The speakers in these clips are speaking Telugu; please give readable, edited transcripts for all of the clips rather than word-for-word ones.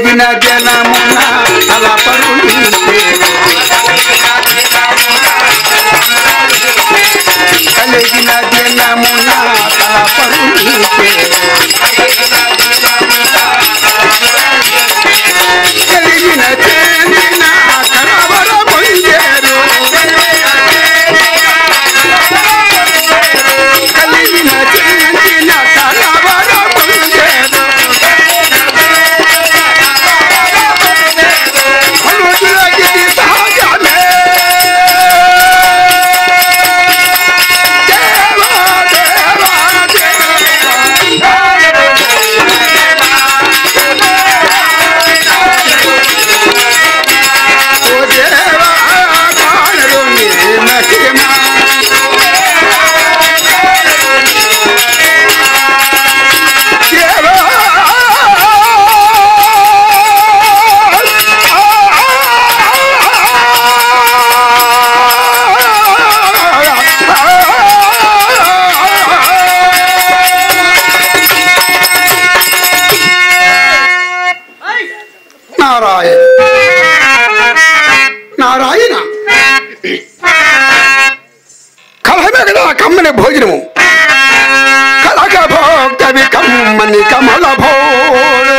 కలిగిన జనమున తలపరుని కలిగిన జనమున తలపరుని కలిగిన చేసిన కలవర పొందేరు కలిగిన చేసిన కలవర పొందేరు అనుజులగిరి సహజమే నారాయణ కలహమే కదా కమ్మని భోజనము కలక భోక్తవి కమ్మని కమల భోడు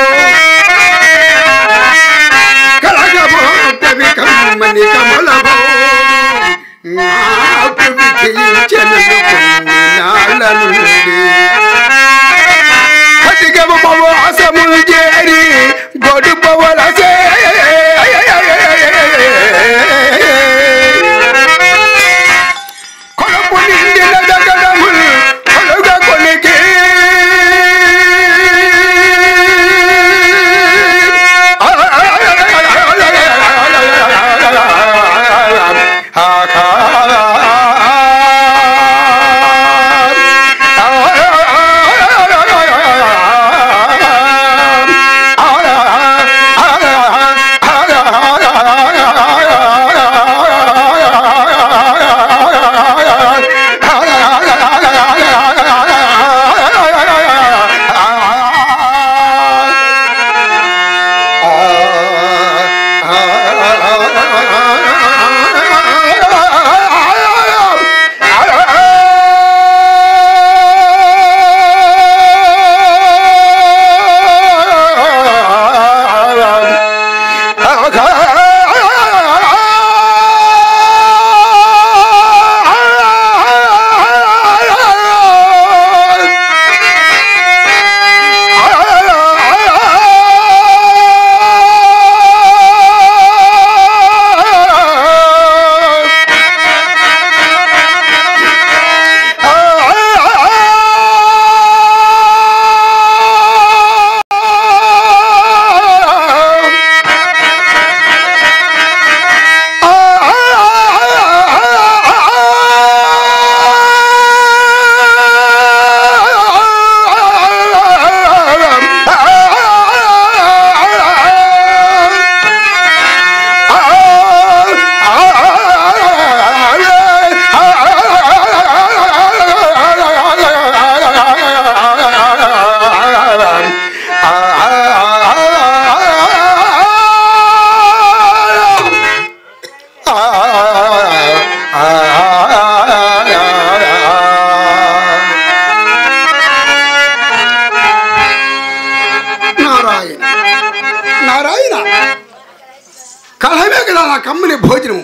కలక భోక్తవి కమ్మని కమల భోడు నాకు విధించను నాళ్ళ నుండి కటికము పవాసములు చేరి గొడుపవలసే కొడుపు నిండిన జగడములు కొలుగ కొలికి కలహమే కదా నా కమ్మని భోజనము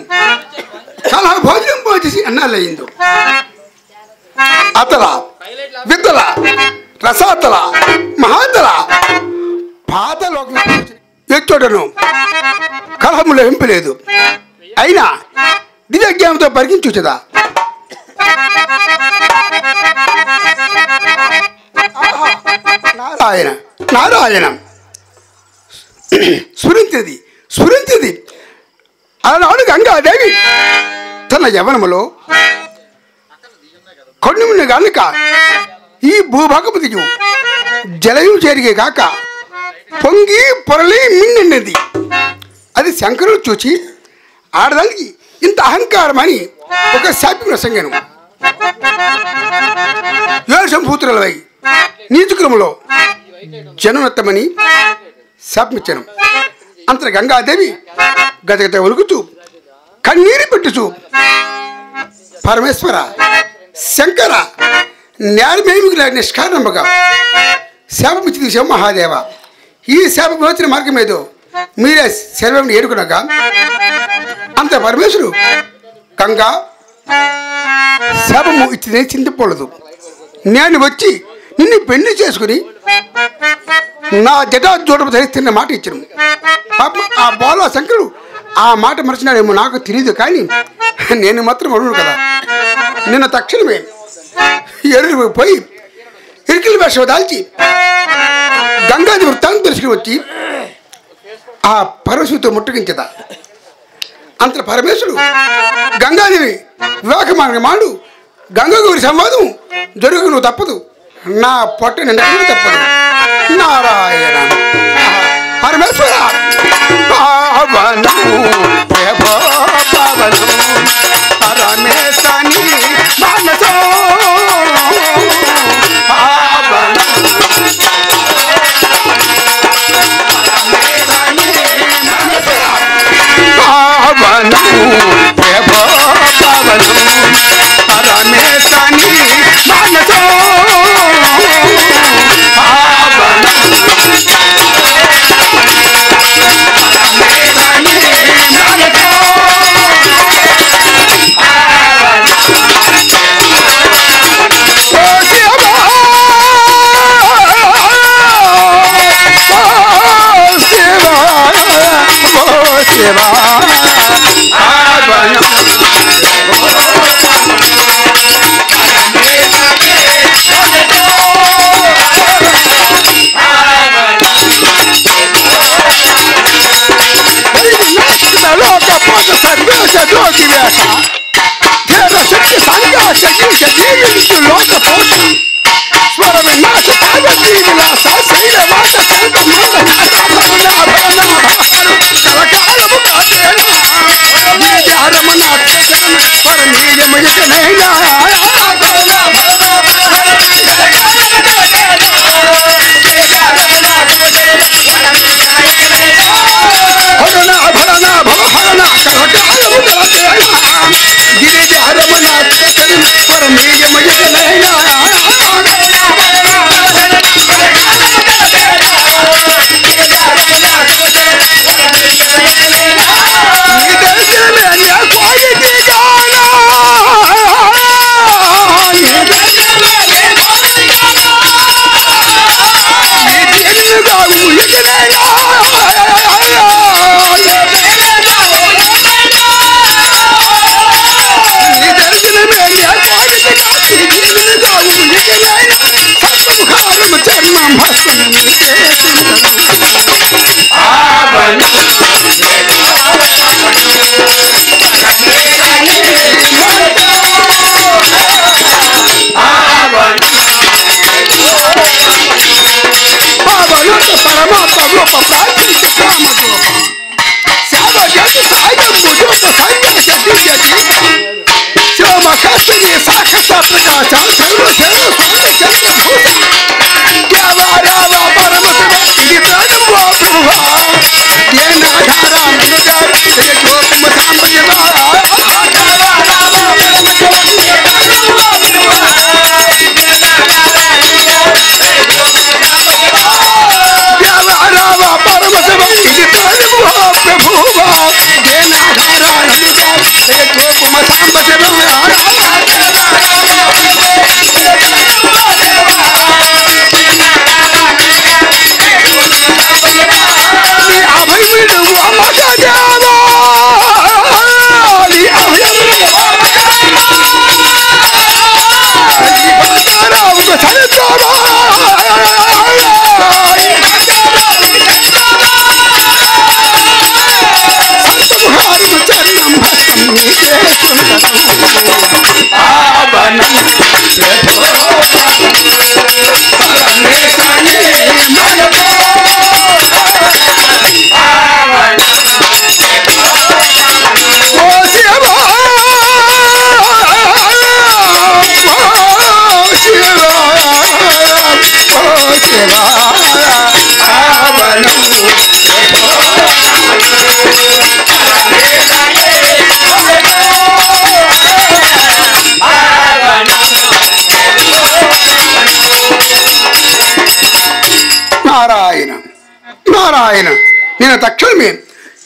కలహ భోజనం పోచేసి అన్నాలయ్యిందో అతల విద్దల రసాతల మహాతల పాతలోకం ఎచ్చోటను కలహములో ఎంపలేదు అయినా దివ్యజ్ఞానంతో పరికించుచదా నారాయణ నారాయణ స్ఫురించింది ఆనాడు గంగాదేవి తన యవనములో కొన్ని గనుక ఈ భూభాగపతియు జలయు చేరిగే కాక పొంగి పొరలి మిన్నిన్నది. అది శంకరుడు చూచి ఆడదానికి ఇంత అహంకారమని ఒక శాపం ప్రసంగను. 7 సంభూతులవై నీచుక్రములో జననత్తమని శాపమిచ్చాను. అంతట గంగాదేవి గదగత ఒలుగుతూ కన్నీరు పెట్టుచు పరమేశ్వర శంకర న్యాయమేమి నిష్కారణముగా శాపమిచ్చి తీసాం మహాదేవ. ఈ శాపం వచ్చిన మార్గం ఏదో మీరే శర్వం ఏరుకునగా అంత పరమేశ్వరుడు గంగా శాపము ఇచ్చి చింతపోలేదు. నేను వచ్చి నిన్ను పెళ్లి చేసుకుని నా జటా జోటము ధరిస్తున్న మాట ఇచ్చాను. ఆ బాల శంకరుడు ఆ మాట మర్చినాడేమో నాకు తెలియదు, కానీ నేను మాత్రం అడుగు కదా. నిన్న తక్షణమే ఎరువు పోయి ఇరికిలి వేషం దాల్చి గంగాది వృత్తాన్ని తెలుసుకుని వచ్చి ఆ పరమశివుతో ముట్టగించదా. అంత పరమేశ్వరుడు గంగాదేవి వివాహ మాడు గంగగౌరి సంవాదం జరుగును తప్పదు, నా పొట్ట నిండా తప్పదు. నారాయణ పరమేశ్వర పావనము పావనము పరమేశాని మానసో పావనము పావనము పరమేశాని మానసో Shiva, తక్షణమే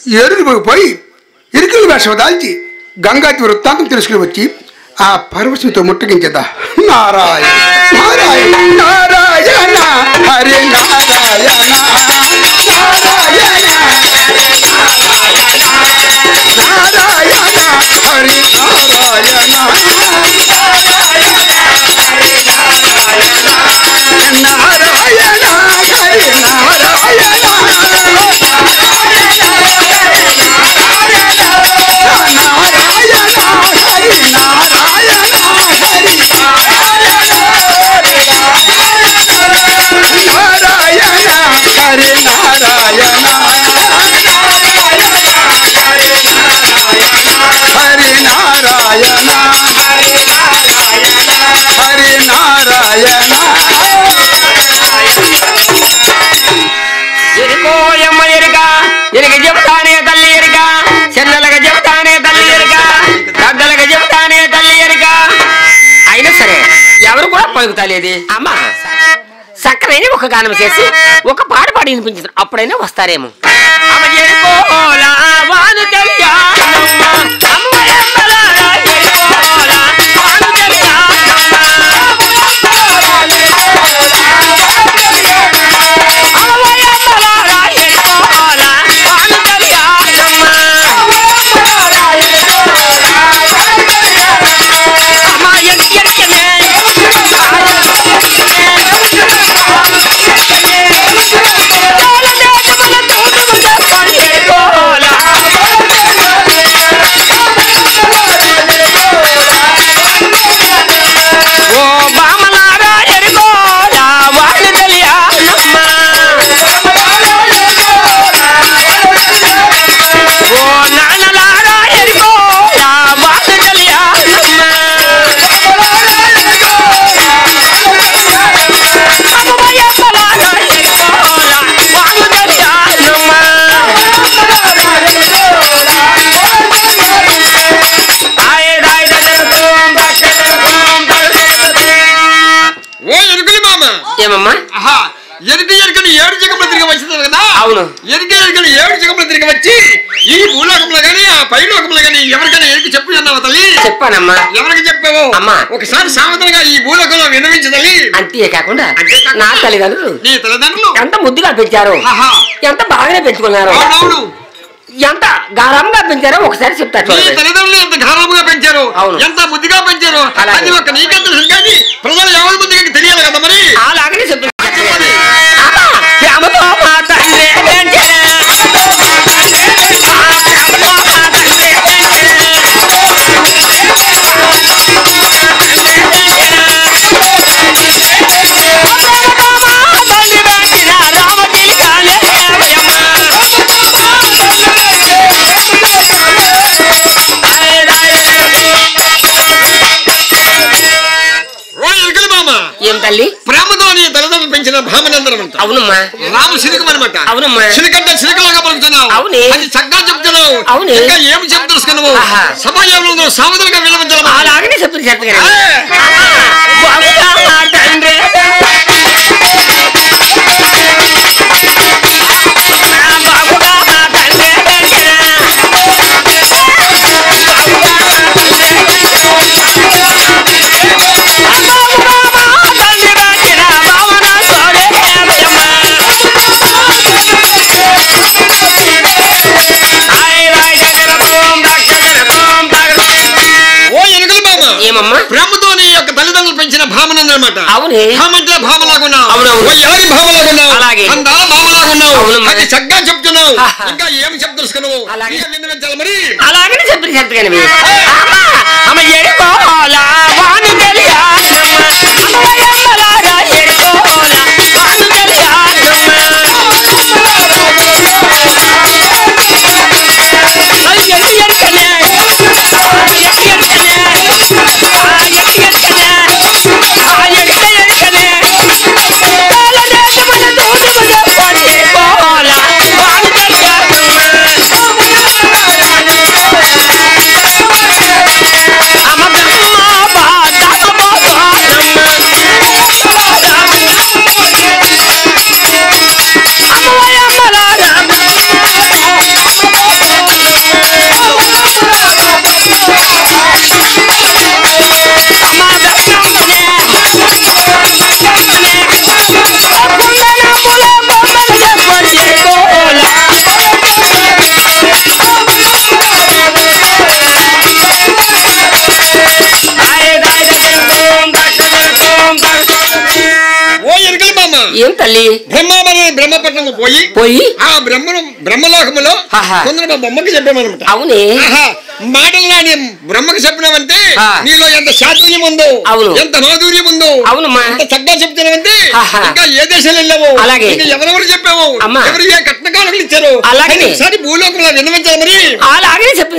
ఏరుడికి పోయి ఇరుకుల వేషం దాల్చి గంగాతి వృత్తాంతం తెలుసుకుని వచ్చి ఆ పరమశివుతో ముట్టగించదా. నారాయణ నారాయణ నారాయణ హరి నారాయణ నారాయణ నారాయణ హరి నారాయణ పలుకుతాలేది అమ్మా చక్కనైనా ఒక గానం చేసి ఒక పాట పాడి వినిపించారు అప్పుడైనా వస్తారేమో. అవును వచ్చి ఈ భూలోకంలో గానీ ఆ పైలోకంలో గానీ ఎవరికైనా ఎరికి చెప్పు అన్నావా తల్లి? చెప్పానమ్మా. ఎవరికి చెప్పావు? అమ్మా ఒకసారి సావధానంగా ఈ భూలోకంలో వినవించు తల్లి. అంతేకాకుండా నా తల్లిదండ్రులు నీ తల్లిదండ్రులు ఎంత ముద్దుగా పెంచారు, ఎంత బాగానే పెంచుకున్నారు, ఎంత గారంగా పెంచారో ఒకసారి చెప్తారు. తల్లిదండ్రులు ఎంత గారంగా పెంచారు, ఎంత ముద్దుగా పెంచారు అది ఒక నీకే తెలుసు కానీ ప్రజలు ఎవరి మందికి తెలియాలి కదా. మరి అలాగనే చెప్తారు. ప్రేమతో నీ తల్లిదండ్రులు పెంచిన భామనందరం అంట. అవునమ్మా. రాము సిరికం అనమాట. అవునమ్మా. సిరికంటే సిరికలాగా పలుకుతున్నావు. అవునే. అది చక్కగా చెప్తున్నావు. అవునే. ఇంకా ఏమి చెప్తున్నావు? సమాజంలో సావధానంగా వినవించాలి. అలాగనే చెప్తారు. ప్రేమతో నీ యొక్క తల్లిదండ్రులు పెంచిన భామనందనమాట. అవునే. భామంటే భామలాగున్నావు. అవునవును. భామలాగున్నావు. అలాగే అందాల భామలాగున్నావు. అది చక్కగా చెప్తున్నావు. ఇంకా ఏమి చెప్తున్నావు? వినిపించాలి. మరి అలాగనే చెప్తారు. తల్లి బ్రహ్మపట్నం పోయి ఆ బ్రహ్మలోకములో కొందరు బొమ్మకి చెప్పామనమాట. అవునే మాటలు నాని బ్రహ్మకి చెప్పినామంటే నీలో ఎంత చాతుర్యం ఉందో, ఎంత మాధుర్యం ఉందో, ఎంత చక్కగా చెప్తున్నావంటే ఇంకా ఏ దేశాలు వెళ్ళావు, ఇంకా ఎవరెవరు చెప్పావు, ఎవరు ఏ కట్నకాలకు ఇచ్చారు, ఒకసారి భూలోకంలో విన్నవించాలి. మరి అలాగే చెప్పి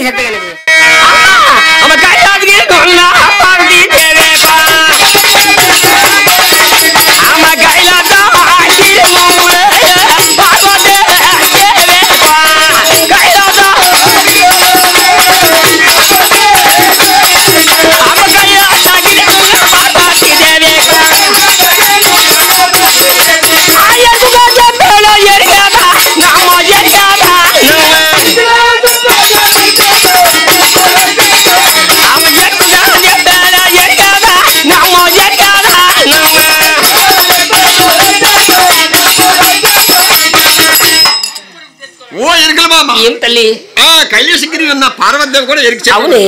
ఏం తల్లి ఆ కైలాసగిరి ఉన్న పార్వతీదేవి కూడా ఎరికి చెప్పు. అవునే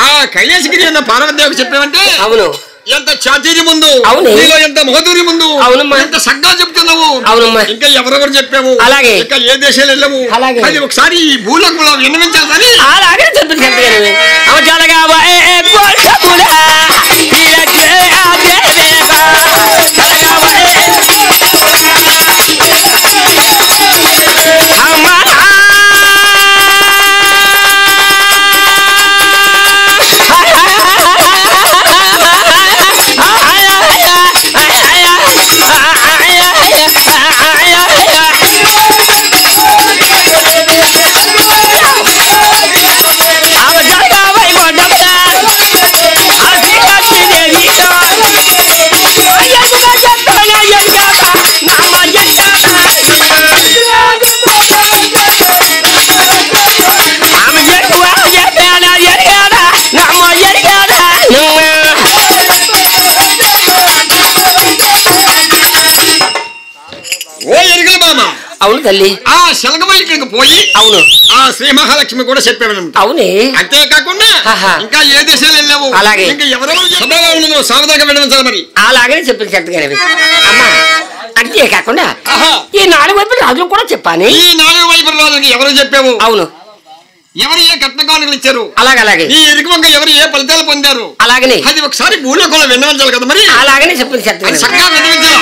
ఆ కైలాసగిరి ఉన్న పార్వతీదేవికి చెప్పామంటే అవును ఎంత చాతుర్యం ఉందో, నీలో ఎంత మాధుర్యం ఉందో, ఎంత సగ్గా చెప్తున్నావు. ఇంకా ఎవరెవరు చెప్పావు, అలాగే ఇంకా ఏ దేశాలు వెళ్ళావు, అది ఒకసారి ఈ భూలోకంలో విన్నవించాలని అలాగే అవును తల్లి ఆ శలగమైకి పోయి అవును ఆ శ్రీ మహాలక్ష్మి కూడా చెప్పామన్నమాట. అవునే అంతేకాకుండా ఇంకా ఏ దేశాలు వెళ్ళావు, అలాగే ఇంకా ఎవరెవరు సావధాగా వినవించాలి. మరి అలాగే చెప్పింది చెప్తాను అమ్మా. అంతేకాకుండా ఈ 4 వైపుల రాజులు కూడా చెప్పాను. ఈ 4 వైపుల రాజులకి ఎవరు చెప్పావు, అవును ఎవరు ఏ కట్నకానుకలు ఇచ్చారు, అలాగే ఈ ఎరుకవంక ఎవరు ఏ ఫలితాలు పొందారు, అలాగనే అది ఒకసారి భూలోకంలో విన్నవించాలి కదా. మరి అలాగనే చెప్పింది చెప్తాను చక్కగా విన్నవించాలి.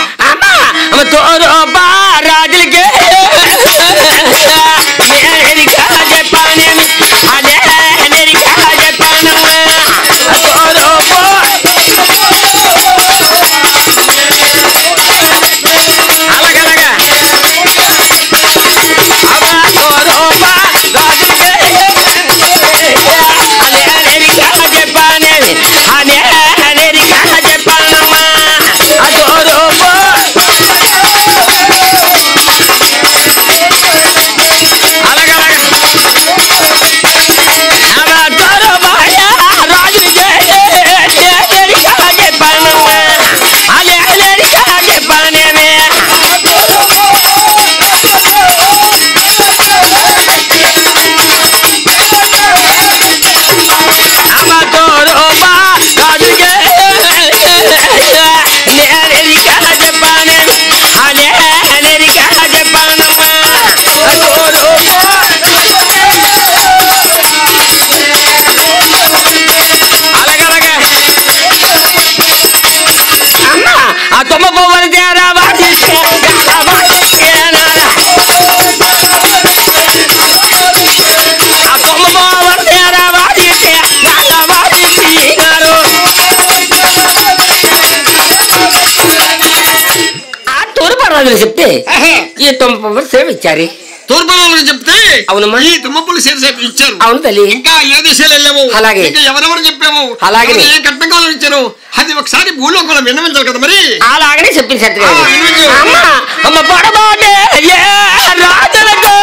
రాజులకి చెప్తే ఈ తుమ్మపులు సేవ ఇచ్చారు. తూర్పు చెప్తే అవునమ్మా ఈ తుమ్మపులు సేవ ఇచ్చారు. అవును తల్లి. ఇంకా ఏ దేశాలు వెళ్ళావు, అలాగే ఇంకా ఎవరెవరు చెప్పావు, అలాగే ఏ కట్నకాలు ఇచ్చారు, అది ఒకసారి భూలోకంలో విన్నవించాలి కదా. మరి అలాగనే చెప్పింది అమ్మ పొడబాటే రాజులకు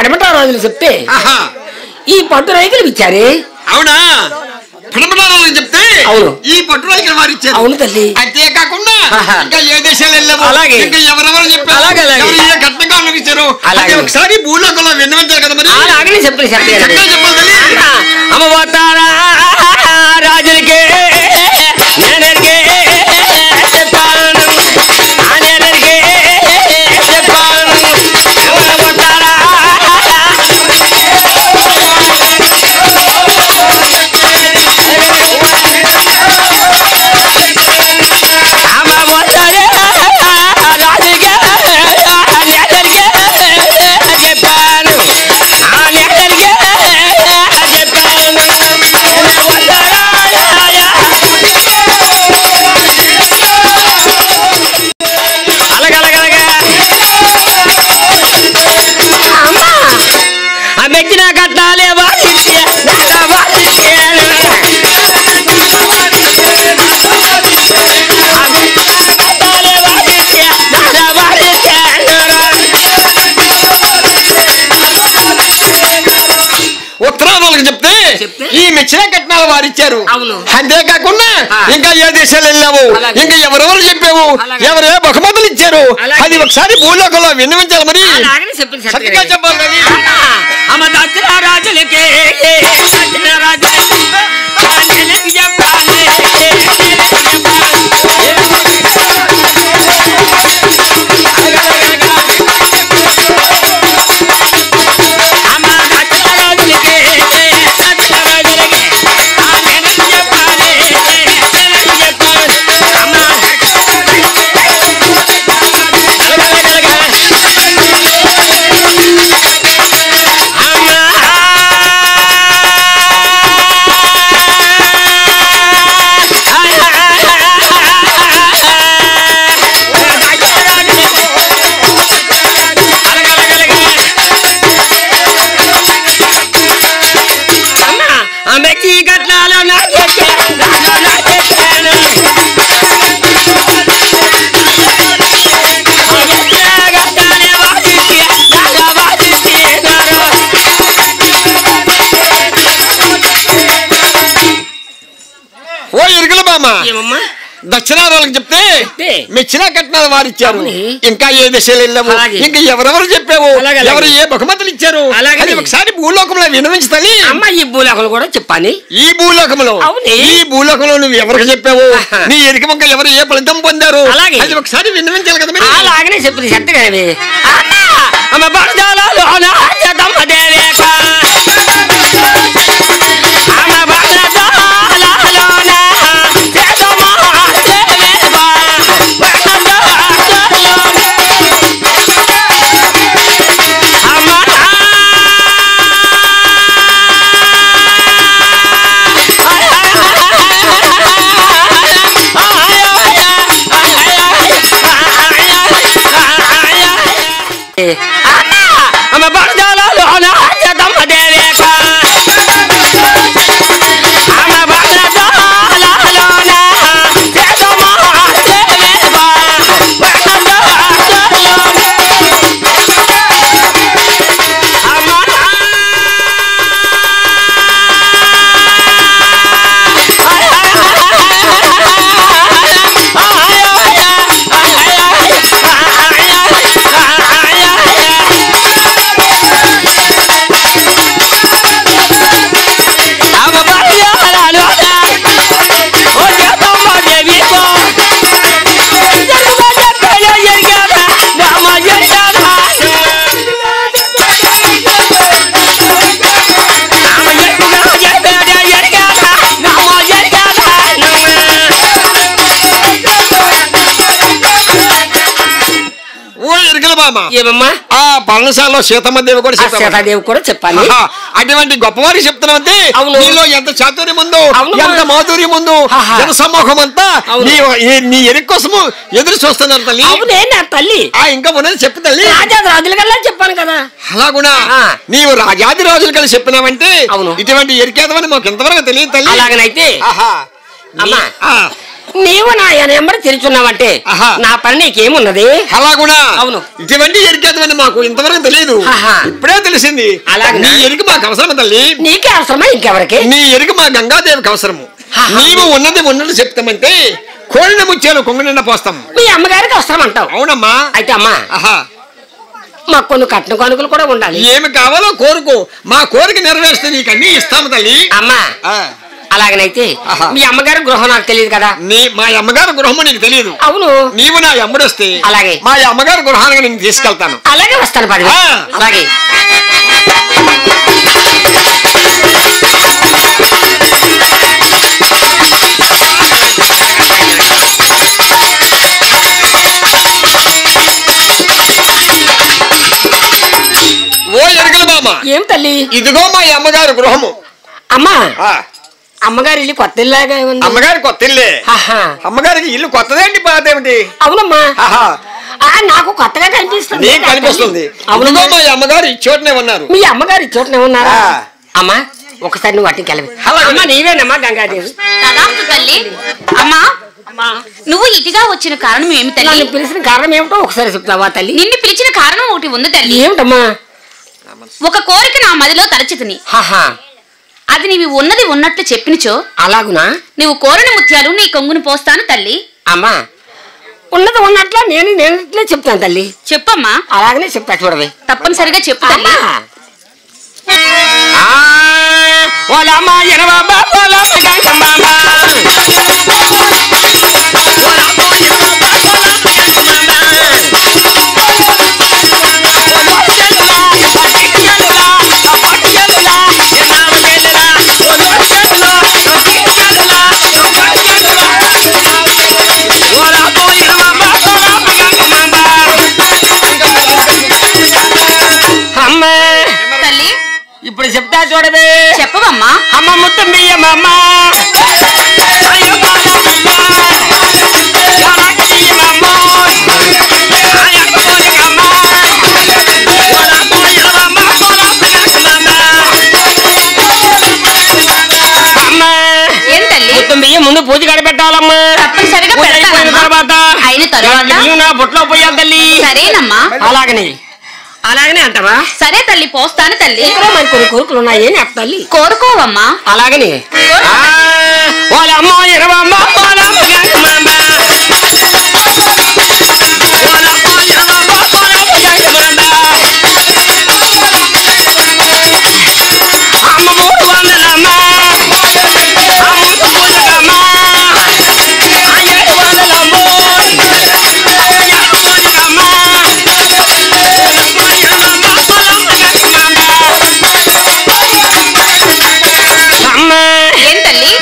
పడమట రోజులు చెప్తే ఈ పట్టు రైతులు ఇచ్చారే. అవునా? పడమటారాలు చెప్తే అవును ఈ పట్టు రైతులు వారు ఇచ్చారు. అవును తల్లి. అంతేకాకుండా ఇంకా ఏ దేశాలు వెళ్ళాము, అలాగే ఇంకా ఎవరెవరు చెప్పారు, ఏ ఘట్టంగా ఇచ్చారు, అలాగే ఒకసారి భూలోకంలో విన్నవించారు కదా. మరి అలాగే చెప్పాలి చెప్పాలి. అమ్మబోతారా రాజులకే నేనరికే చెప్పాను, నేనరికే చెప్పాను. అమ్మబోతారా ఈ మెచ్చిన కట్నాలు వారిచ్చారు. అంతేకాకుండా ఇంకా ఏ దేశాలు వెళ్ళావు, ఇంకా ఎవరెవరు చెప్పావు, ఎవరే బహుమతులు ఇచ్చారు, అది ఒకసారి భూలోకంలో విన్నవించాలి. మరి చక్కగా చెప్పాలి. దక్షిణారాలకు చెప్తే మెచ్చిన కట్నాలు వారిచ్చారు. ఇంకా ఏ దేశాలు వెళ్ళాము, ఇంకా ఎవరెవరు చెప్పావు, ఎవరు ఏ బహుమతులు ఇచ్చారు, అది ఒకసారి భూలోకంలో వినవించాలి. అమ్మ ఈ భూలోకంలో కూడా చెప్పాలి. ఈ భూలోకంలో నువ్వు ఎవరికి చెప్పావు, నీ ఎరిక మొక్క ఎవరు ఏ ఫలితం పొందారు, అది ఒకసారి వినవించాలి కదా. అలాగనే చెప్పింది చెత్తగానే పర్ణశాలలో సీతమ్మదేవి కూడా చెప్పాలి. అటువంటి గొప్పవారికి చెప్తున్నామంటే నీలో ఎంత చాతుర్యం ఉందో, ఎంత మాధుర్యం ఉందో, జన సమూహం అంతా నీ ఎరి కోసము ఎదురు చూస్తున్నారు తల్లి. తల్లి ఇంకా ఉన్నది చెప్పు తల్లి. రాజుల కల్లా చెప్పాను కదా. అలా కూడా నీవు రాజాది రాజులు కలిసి చెప్పినావంటే ఇటువంటి ఎరికేదమని మాకు ఎంతవరకు తెలియదు తల్లి. అలాగనైతే నీవు నా నెంబర్ తెలుసున్నావంటే నా పని నీకేమున్నది? అలాగునా? అవును. ఇటువంటి ఎరికేతమని మాకు ఇంతవరకు తెలియదు, ఇప్పుడే తెలిసింది. అలాగే నీ ఎరికి మాకు అవసరం తల్లి. నీకే అవసరమా ఇంకెవరికి? నీ ఎరికి మా గంగాదేవికి అవసరము. నీవు ఉన్నది ఉన్నట్టు చెప్తామంటే కోరిన ముత్యాలు కొంగు నిండా పోస్తాం. మీ అమ్మగారికి అవసరం అంటావు? అవునమ్మా. అయితే అమ్మా మాకు కొన్ని కట్న కానుకలు కూడా ఉండాలి. ఏమి కావాలో కోరుకో, మా కోరిక నెరవేరిస్తే నీకు అన్ని ఇస్తాము తల్లి. అమ్మా అలాగనైతే మీ అమ్మగారి గృహం నాకు తెలియదు కదా. మా అమ్మగారి గృహము నీకు తెలియదు. అవును. నీవు నా అమ్మడొస్తే అలాగే మా అమ్మగారి గృహానికి నేను తీసుకెళ్తాను. అలాగే వస్తాను పది. అలాగే ఓ ఎరగల బామ్మ. ఏం తల్లి? ఇదిగో మా అమ్మగారి గృహము. అమ్మా అమ్మగారి ఇల్లు కొత్త ఇల్లాగా ఉంది. అమ్మగారి కొత్త ఇల్లే. అమ్మగారికి ఇల్లు కొత్తదేంటి పాతేమిటి? అవునమ్మా నాకు కొత్తగా కనిపిస్తుంది. నీకు కనిపిస్తుంది. అవునుగో మా అమ్మగారు ఈ చోటనే ఉన్నారు. మీ అమ్మగారు ఈ చోటనే ఉన్నారా? అమ్మా ఒకసారి నువ్వు అట్టికి వెళ్ళి. అమ్మా నీవేనమ్మా గంగాదేవి? తల్లి. అమ్మా నువ్వు ఇటుగా వచ్చిన కారణం ఏమి తల్లి? నన్ను పిలిచిన కారణం ఏమిటో ఒకసారి చెప్తావా తల్లి? నిన్ను పిలిచిన కారణం ఒకటి ఉంది తల్లి. ఏమిటమ్మా? ఒక కోరిక నా మదిలో తలచితిని. అది నీవి ఉన్నది ఉన్నట్లు చెప్పినచో. అలాగునా? నువ్వు కోరిన ముత్యాలు నీ కొంగును పోస్తాను తల్లి. అమ్మా ఉన్నది ఉన్నట్లా నేనట్లే చెప్తాను తల్లి. చెప్పమ్మా. అలాగనే చెప్తా చూడవే. తప్పనిసరిగా చెప్పు తల్లి. ఇప్పుడు చెప్తా చూడవే. చెప్పవమ్మా. అమ్మ ముత్తం బియ్యమ్మ ముందు పూజ కడిపెట్టాలమ్మా. తప్పనిసరిగా అయిన తర్వాత నా బుట్లో పోయాలి తల్లి. సరేనమ్మా. అలాగనే అంటావా? సరే తల్లి పోస్తాను తల్లి. మరి కొన్ని కోరికలు ఉన్నాయి తల్లి. కోరుకోవమ్మా. అలాగనే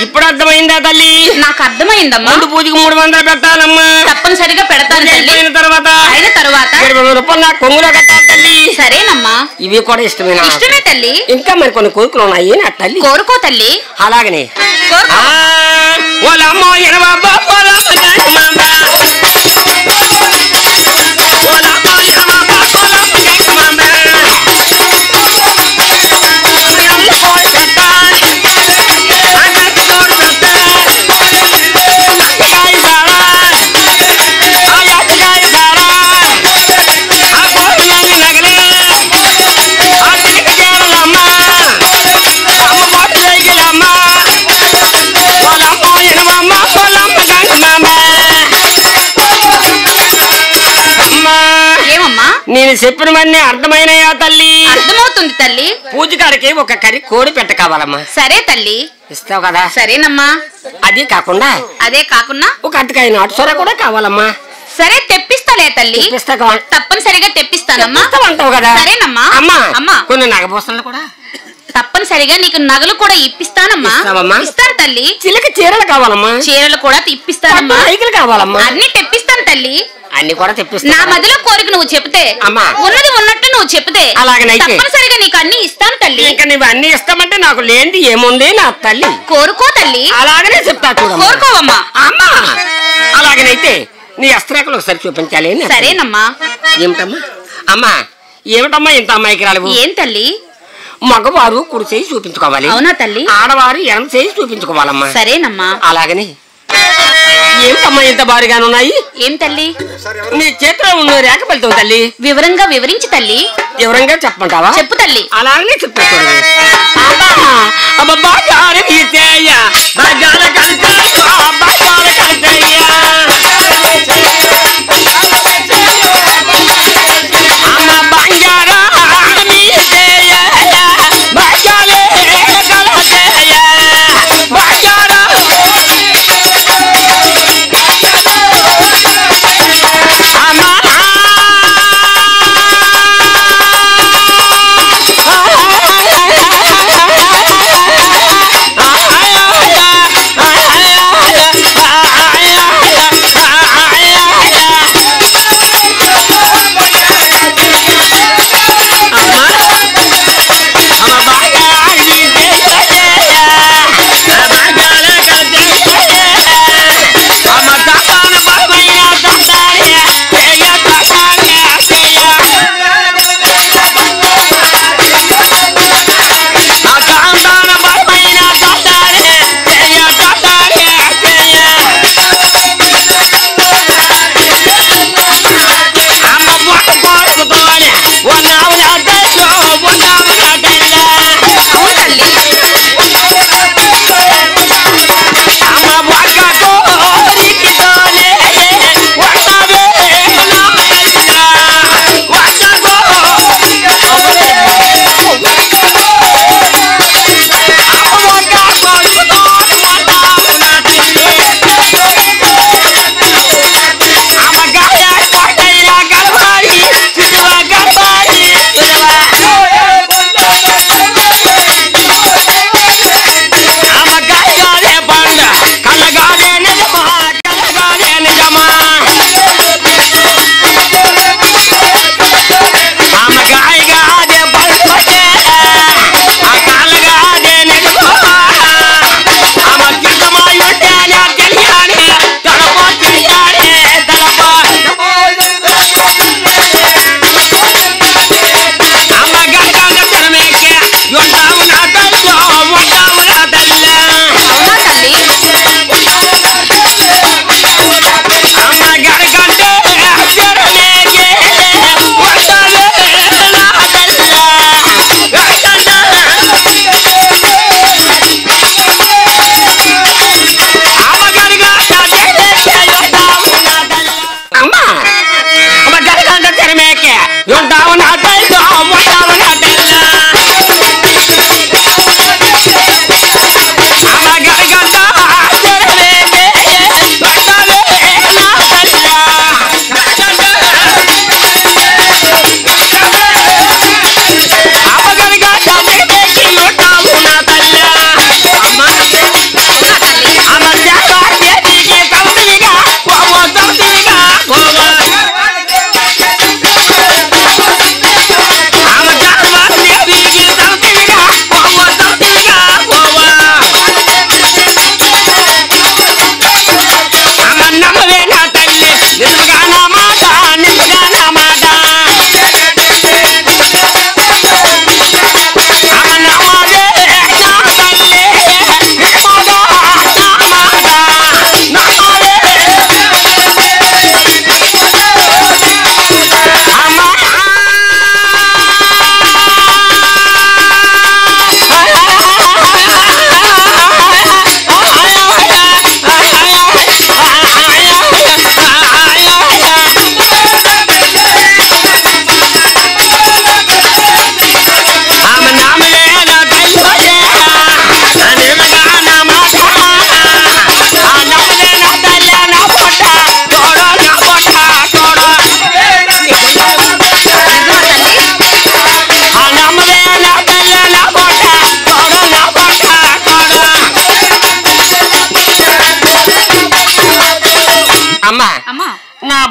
ఇప్పుడు అర్థమైందా తల్లి? నాకు అర్థమైందమ్మా. ముందు పూజకు 300 పెట్టాలమ్మా. తప్పనిసరిగా పెడతాను తల్లి. అయిన తర్వాత 20 రూపాయలు నాకు కొంగులో కట్టాలి తల్లి. సరేనమ్మా. ఇవి కూడా ఇష్టమే తల్లి. ఇంకా మరి కొన్ని కోరికలు ఉన్నాయి నా తల్లి. కోరుకో తల్లి. అలాగనే నేను చెప్పినవన్నీ అర్థమైనయా తల్లి? అర్థమవుతుంది తల్లి. పూజకారికి ఒక కర్రీ కోడి పెట్ట కావాలమ్మా. సరే తల్లి. ఇస్తావు కదా? సరేనమ్మా. అదే కాకుండా ఒక అరటికాయ నాటు సొర కూడా కావాలమ్మా. సరే తెప్పిస్తాలే తల్లి. తప్పనిసరిగా తెప్పిస్తానమ్మా. అంటావు కదా? సరేనమ్మా. అమ్మా కొన్ని నగబోసలు కూడా తప్పనిసరిగా నీకు నగలు కూడా ఇప్పిస్తానమ్మా. ఇస్తాను తల్లి. చిలక చీరలు కావాలమ్మా. చీరలు కూడా ఇప్పిస్తానమ్మా. సైకిల్ కావాలమ్మా. అన్ని తెప్పిస్తాను తల్లి. అన్ని కూడా తెప్పిస్తా. నా మదిలో కోరిక నువ్వు చెప్తే, ఉన్నది ఉన్నట్టు నువ్వు చెప్తే తప్పనిసరిగా నీకు అన్ని ఇస్తాను తల్లి. ఇంకా నువ్వు అన్ని ఇస్తామంటే నాకు లేనిది ఏముంది నా తల్లి? కోరుకో తల్లి. అలాగనే చెప్తా చూడ. కోరుకోవమ్మా. అమ్మా అలాగనైతే నీ అస్త్రాకులు ఒకసారి చూపించాలి. సరేనమ్మా. ఏమిటమ్మా? అమ్మా ఏమిటమ్మా ఇంత అమ్మాయికి రాలేవు? ఏం తల్లి? మగవారు కుడి చేయి చూపించుకోవాలి. అవునా తల్లి? ఆడవారు ఎడమ చేయి చూపించుకోవాలమ్మా. సరేనమ్మా. అలాగని ఏమిటమ్మా ఇంత భారీగానే ఉన్నాయి? ఏం తల్లి? నీ చేతిలో ఉన్న రేఖ ఫలితం తల్లి. వివరంగా వివరించి తల్లి. వివరంగా చెప్పమంటావా? చెప్పు తల్లి. అలాగే చెప్పేస్తాను.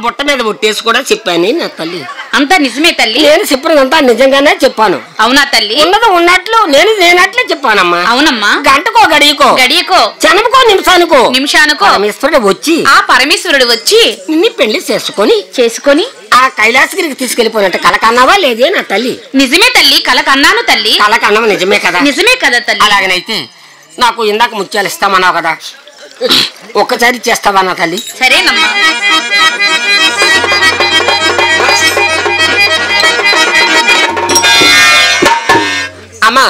బుట్ట మీద ఒట్టేసి కూడా చెప్పాను నా తల్లి. అంతా నిజమే తల్లి. నేను చెప్పినంతా నిజంగానే చెప్పాను. అవునా తల్లి? ఉన్నది ఉన్నట్లు నేను లేనట్లే చెప్పానమ్మా. అవునమ్మా. గంటకో గడియకో క్షణముకో నిమిషానికో పరమేశ్వరుడు వచ్చి నిన్ను పెళ్లి చేసుకొని ఆ కైలాసగిరికి తీసుకెళ్లిపోయినట్టు కల కన్నావా లేదే నా తల్లి? నిజమే తల్లి, కల కన్నాను తల్లి. కల కన్నావు నిజమే కదా? నిజమే కదా తల్లి. అలాగనైతే నాకు ఇందాక ముత్యాలు ఇస్తామన్నావు కదా, ఒక్కసారి చేస్తావా నా తల్లి? సరేనమ్మా. అమ్మా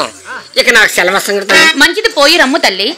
ఇక నాకు సెలవు సంగతి. మంచిది, పోయి రమ్ము తల్లి.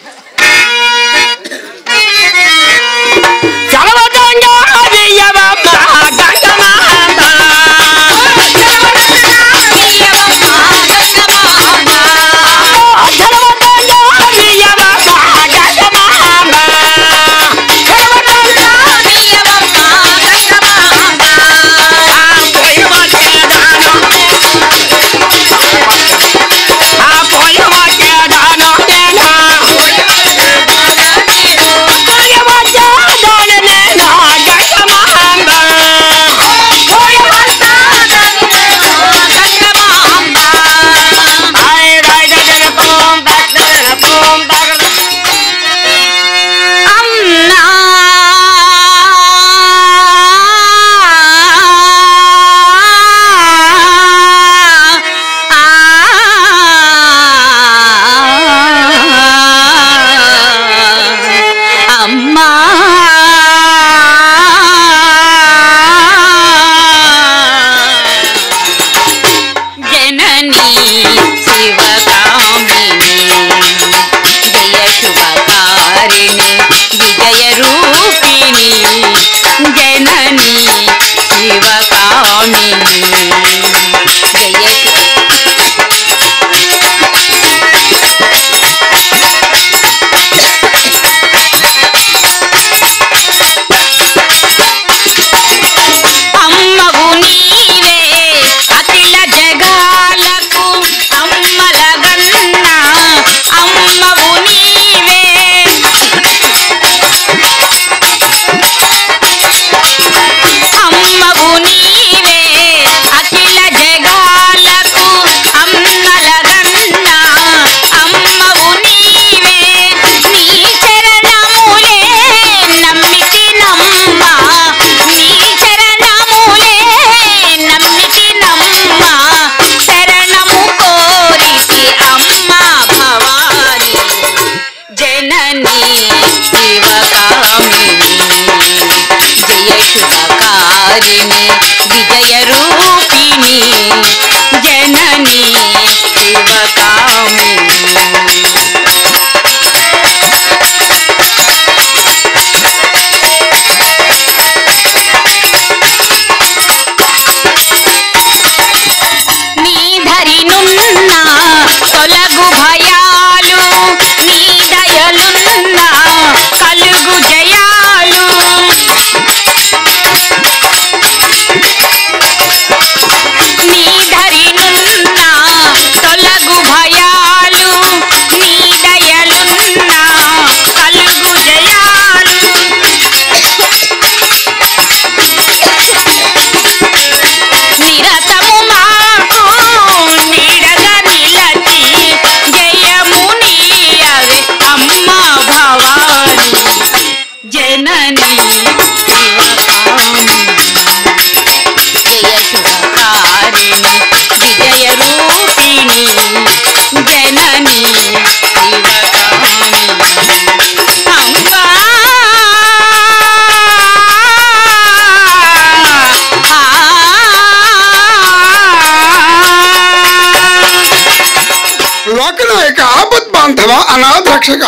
अनाथ रक्षक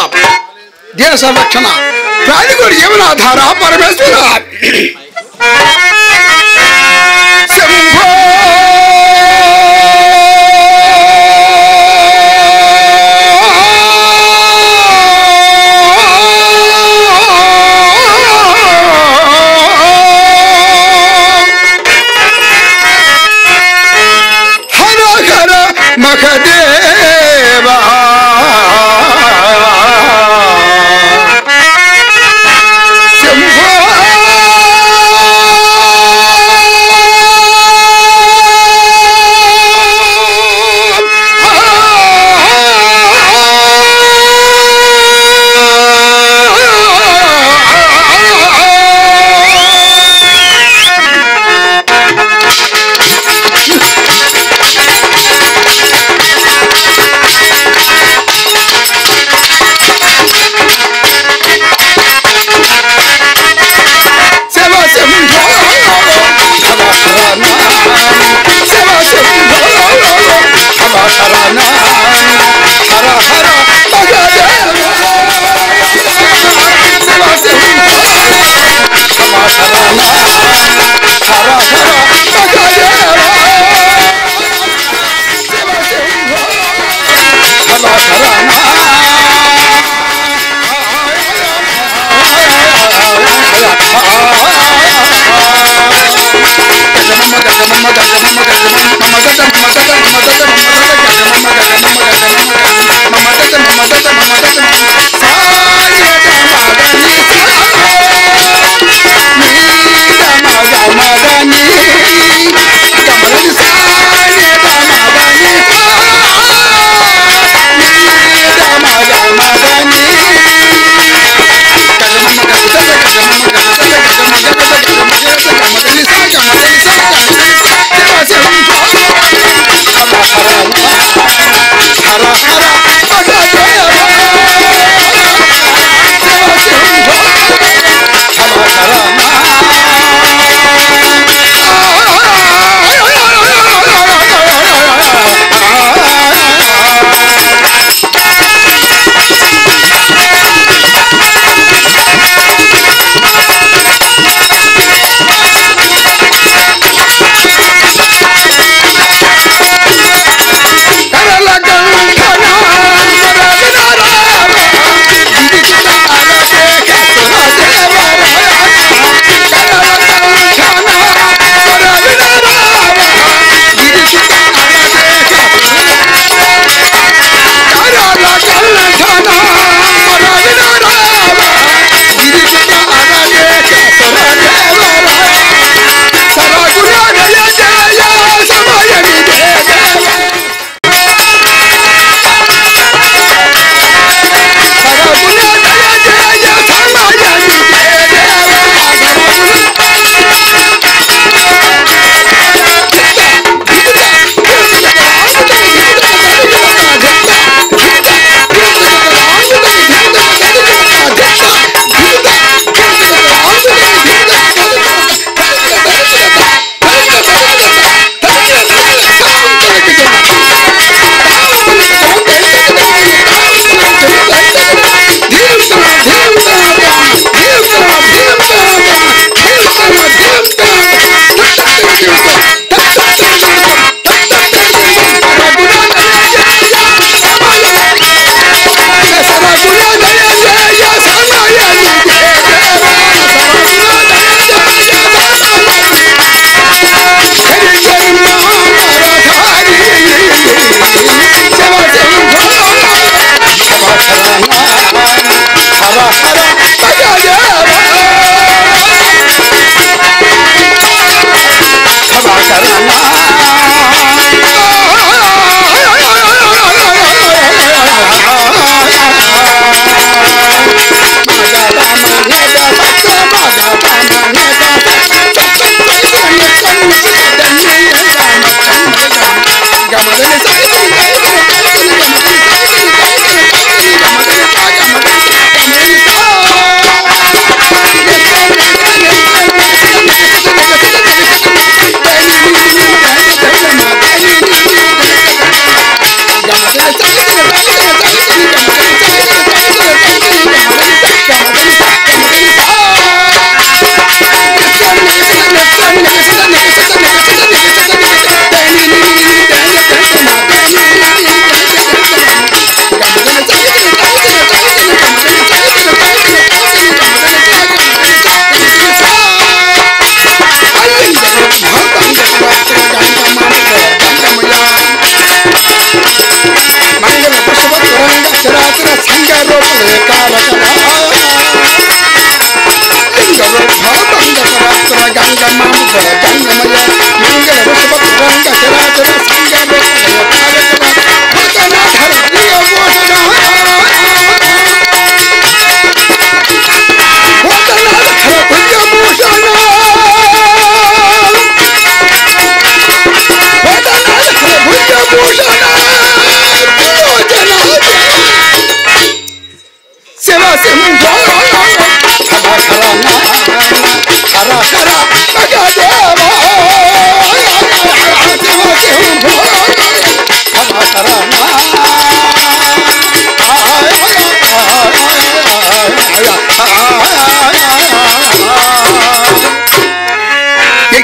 देश संरक्षण प्राणी को जीवनाधार परमेश्वर शंभो हर हर मखदेवा शंभो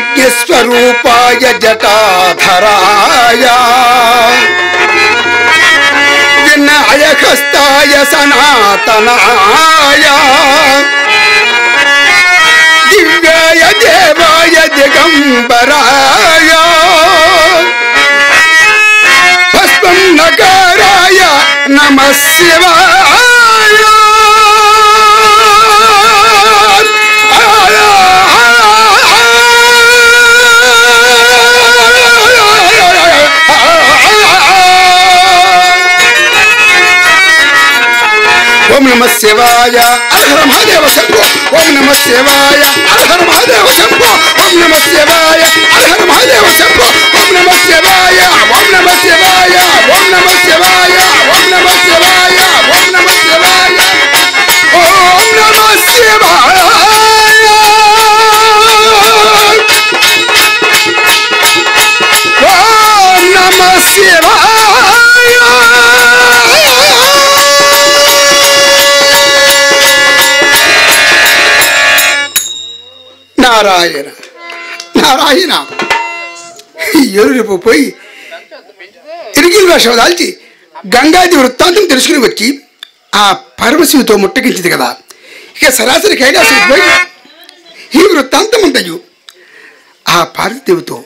यज्ञस्वरूपाय जटाधराय विनायकस्ताय सनातनाय दिव्याय देवाय दिगंबराय भस्मं नकाराय नमः शिवाय ओम नमः शिवाय हर हर महादेव शंभो ओम नमः शिवाय हर हर महादेव शंभो ओम नमः शिवाय हर हर महादेव शंभो ओम नमः शिवाय ओम नमः शिवाय ओम नमः शिवाय ओम नमः शिवाय ओम नमः शिवाय ओम नमः शिवाय ओम नमः शिवाय నారాయణ నారాయణ ఎరుపు పోయి తిరిగి వేషం దాల్చి గంగాది వృత్తాంతం తెలుసుకుని వచ్చి ఆ పరమశివుతో ముట్టగించింది కదా. ఇక సరాసరి కైలాసం పోయి ఈ వృత్తాంతం ఉంటాయి ఆ పార్వతీదేవితో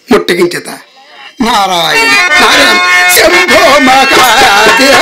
ముట్టగించేత. నారాయణ నారాయణ శంభో మహాదేవ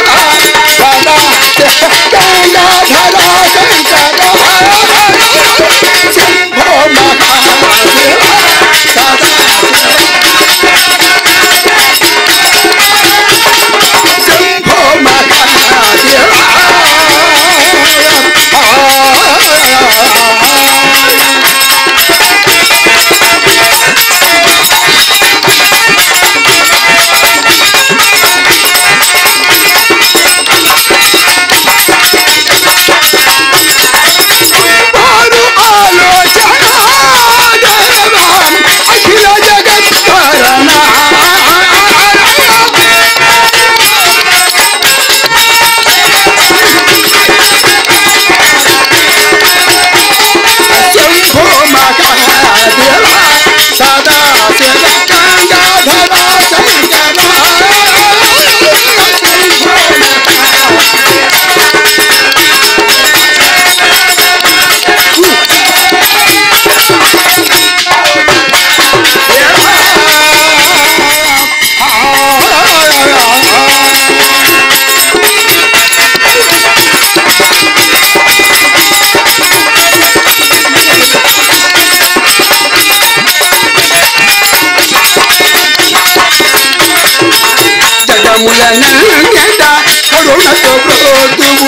జగములనన్యత కరుణతో ప్రోతువు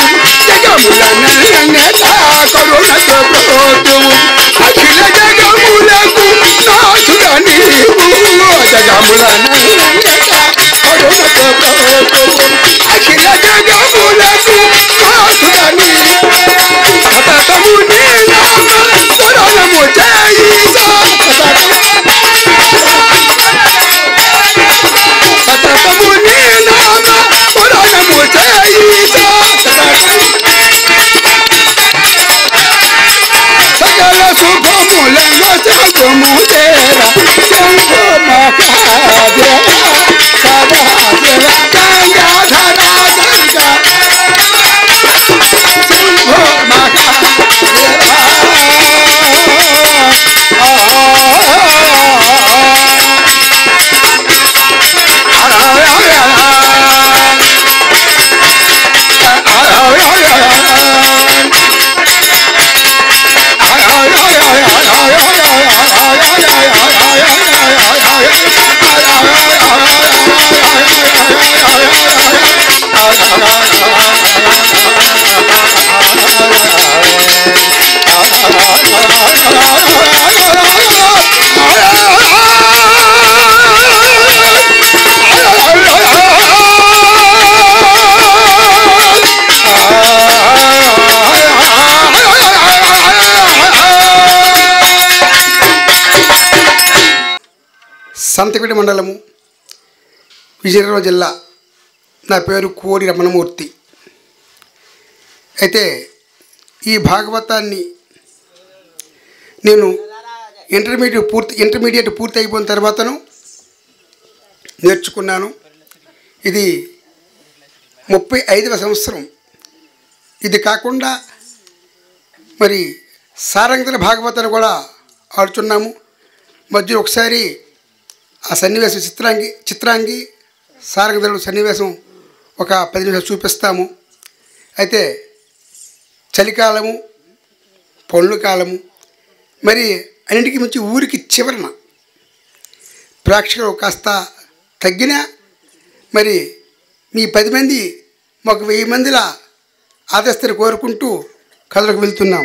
జగములనన్యత కరుణతో ప్రోతువు అఖిల జగములకు నాథుడ నీవు జగములనన్యత కరుణతో ప్రోతువు అఖిల జగములకు నాథుడ నీవు సతతము నీ నామ స్మరణము చేయిసా సతతము నీ నామ స్మరణము చేయిసా సకల శుభములను సగుము చేరా శంభో మహాదేవ సదా శివ గంగా సంతపేట మండలము, విజయనగరం జిల్లా. నా పేరు కోడి రమణమూర్తి. అయితే ఈ భాగవతాన్ని నేను ఇంటర్మీడియట్ పూర్తి అయిపోయిన తర్వాతను నేర్చుకున్నాను. ఇది 35వ సంవత్సరం. ఇది కాకుండా మరి సారంగధర భాగవతాన్ని కూడా ఆడుతున్నాము. మధ్య ఒకసారి ఆ సన్నివేశం చిత్రాంగి సారంగధరుడు సన్నివేశం ఒక 10 నిమిషాలు చూపిస్తాము. అయితే చలికాలము, పండ్ల కాలము, మరి అన్నింటికి మించి ఊరికి చివరన ప్రేక్షకులు కాస్త తగ్గినా మరి మీ 10 మంది మాకు 1000 మందిలా ఆదరిస్తారని కోరుకుంటూ కథలకు వెళ్తున్నాం.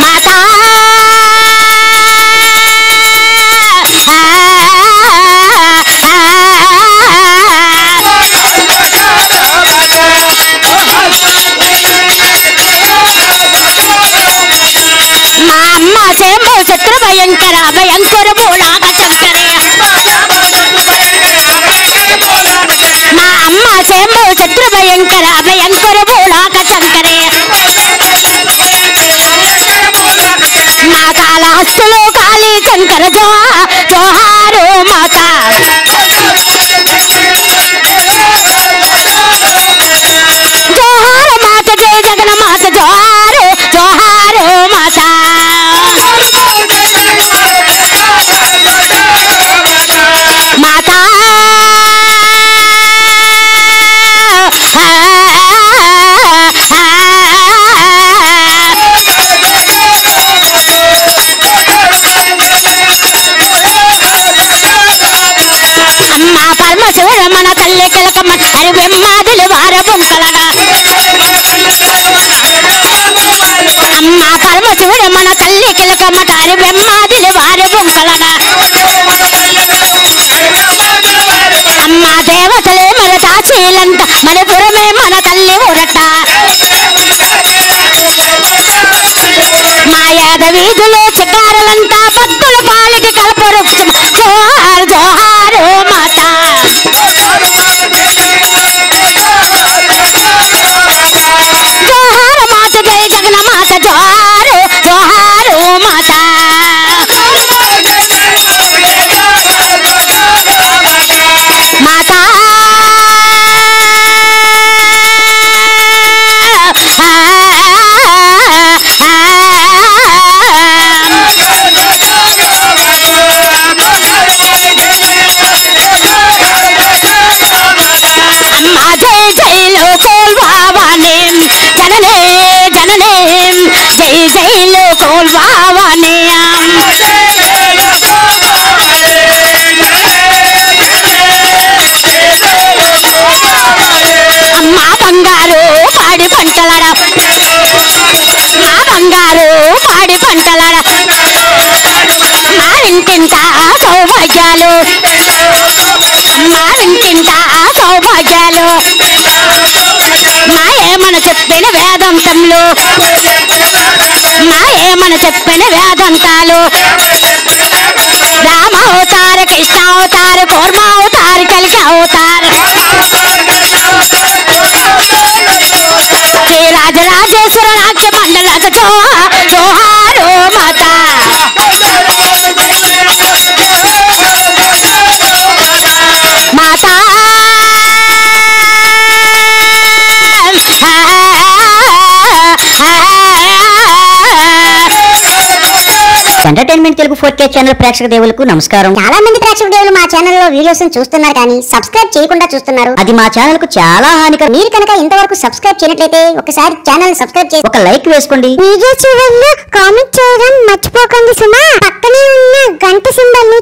మాతా ఏమన చెప్పిన వేదంతాలు రామవతార కృష్ణావతార కూర్మావతార కలికి అవతార శ్రీ రాజరాజేశ్వర నాట్య మండలకు జోహారు మాత మాతా ఎంటర్టైన్మెంట్ తెలుగు 4K ఛానల్ ప్రేక్షక దేవులకు నమస్కారం. చాలా మంది ప్రేక్షక దేవులు మా ఛానల్ లో వీడియోస్ చూస్తున్నారు కానీ సబ్స్క్రైబ్ చేయకుండా చూస్తున్నారు. అది మా ఛానల్ కు చాలా హానికరం. మీరు కనుక ఇంతవరకు సబ్స్క్రైబ్ చేయనట్లయితే ఒకసారి ఛానల్ సబ్స్క్రైబ్ చేసి ఒక లైక్ వేసుకోండి. వీడియో చివరిలో కామెంట్ చేయడం మర్చిపోకండి సుమా. పక్కనే ఉన్న గంట సింబల్ ని